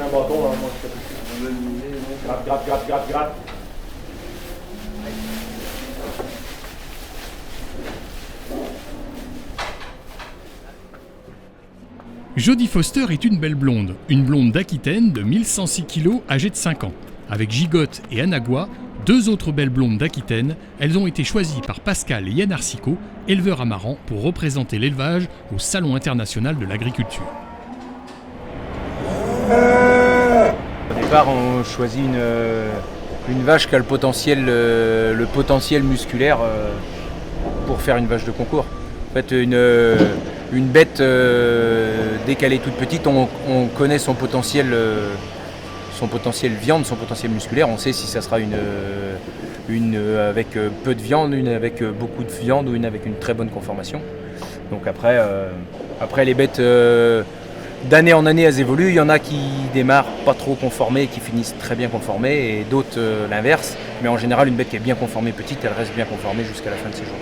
un bâton, là, moi, je fais gratte. Jodie Foster est une belle blonde d'Aquitaine de 1106 kg âgée de 5 ans. Avec Gigotte et Anagua, deux autres belles blondes d'Aquitaine, elles ont été choisies par Pascal et Yann Arcicot, éleveurs amarants, pour représenter l'élevage au Salon international de l'agriculture. Au départ, on choisit une vache qui a le potentiel musculaire pour faire une vache de concours. En fait, une bête, dès qu'elle est toute petite, on connaît son potentiel viande, son potentiel musculaire. On sait si ça sera une avec peu de viande, une avec beaucoup de viande ou une avec une très bonne conformation. Donc après les bêtes, d'année en année, elles évoluent. Il y en a qui démarrent pas trop conformées et qui finissent très bien conformées, et d'autres l'inverse. Mais en général, une bête qui est bien conformée petite, elle reste bien conformée jusqu'à la fin de ses jours.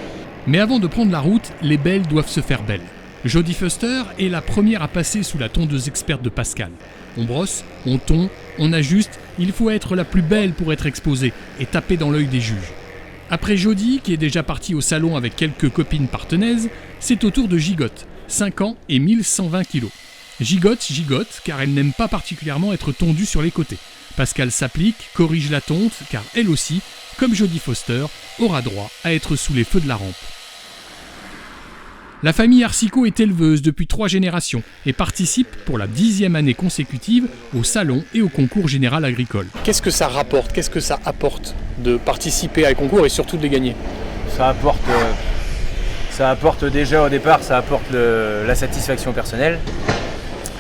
Mais avant de prendre la route, les belles doivent se faire belles. Jodie Foster est la première à passer sous la tondeuse experte de Pascal. On brosse, on tond, on ajuste, il faut être la plus belle pour être exposée et taper dans l'œil des juges. Après Jodie, qui est déjà partie au salon avec quelques copines partenaises, c'est au tour de Gigotte, 5 ans et 1120 kg. Gigotte, car elle n'aime pas particulièrement être tondue sur les côtés. Pascal s'applique, corrige la tonte, car elle aussi, comme Jodie Foster, aura droit à être sous les feux de la rampe. La famille Arcicot est éleveuse depuis 3 générations et participe pour la 10e année consécutive au salon et au concours général agricole. Qu'est-ce que ça rapporte, qu'est-ce que ça apporte de participer à un concours et surtout de les gagner? Ça apporte déjà au départ, ça apporte la satisfaction personnelle.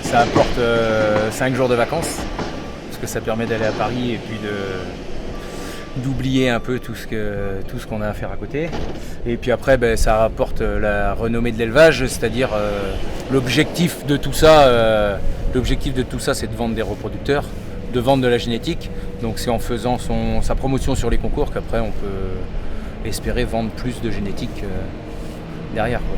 Ça apporte 5 jours de vacances, parce que ça permet d'aller à Paris et puis d'oublier un peu tout ce qu'on a à faire à côté. Et puis après, ça rapporte la renommée de l'élevage, c'est-à-dire l'objectif de tout ça, c'est de vendre des reproducteurs, de vendre de la génétique. Donc c'est en faisant sa promotion sur les concours qu'après on peut espérer vendre plus de génétique derrière, quoi.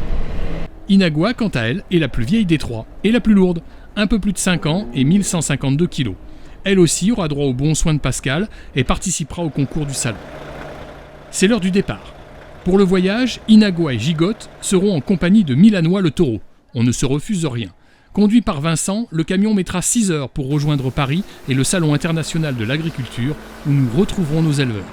Inagua, quant à elle, est la plus vieille des 3 et la plus lourde, un peu plus de 5 ans et 1152 kg. Elle aussi aura droit aux bons soins de Pascal et participera au concours du salon. C'est l'heure du départ. Pour le voyage, Inagua et Gigotte seront en compagnie de Milanois le taureau. On ne se refuse rien. Conduit par Vincent, le camion mettra 6 heures pour rejoindre Paris et le Salon international de l'agriculture où nous retrouverons nos éleveurs.